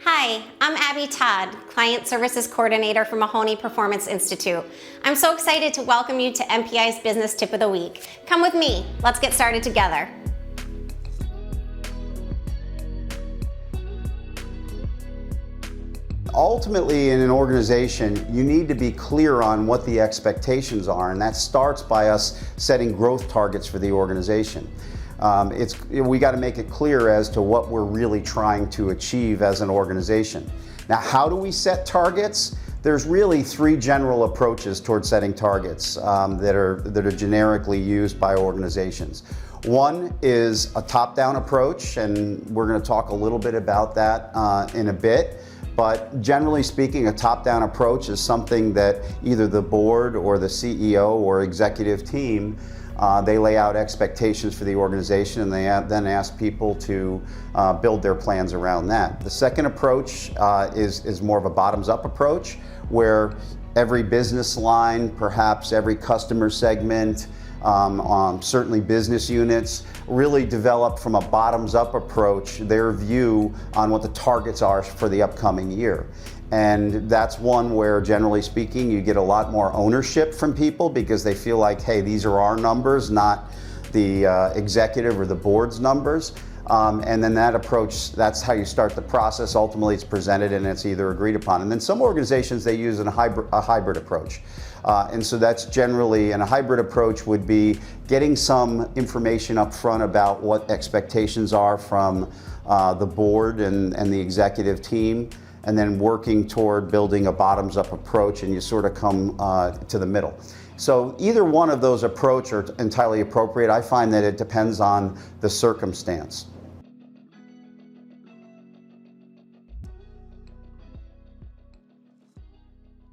Hi, I'm Abby Todd, Client Services Coordinator for Mahoney Performance Institute. I'm so excited to welcome you to MPI's Business Tip of the Week. Come with me, let's get started together. Ultimately, in an organization, you need to be clear on what the expectations are, and that starts by us setting growth targets for the organization. We got to make it clear as to what we're really trying to achieve as an organization. Now, how do we set targets? There's really three general approaches towards setting targets that are generically used by organizations. One is a top-down approach, and we're going to talk a little bit about that in a bit. But generally speaking, a top-down approach is something that either the board or the CEO or executive team they lay out expectations for the organization, and they then ask people to build their plans around that. The second approach is more of a bottoms-up approach, where every business line, perhaps every customer segment, certainly business units, really develop from a bottoms-up approach their view on what the targets are for the upcoming year. And that's one where, generally speaking, you get a lot more ownership from people because they feel like, hey, these are our numbers, not the executive or the board's numbers. And then that approach, that's how you start the process. Ultimately, it's presented and it's either agreed upon. And then some organizations, they use a hybrid approach. And so that's generally, and a hybrid approach would be getting some information up front about what expectations are from the board and the executive team, and then working toward building a bottoms-up approach, and you sort of come to the middle. So either one of those approaches are entirely appropriate. I find that it depends on the circumstance.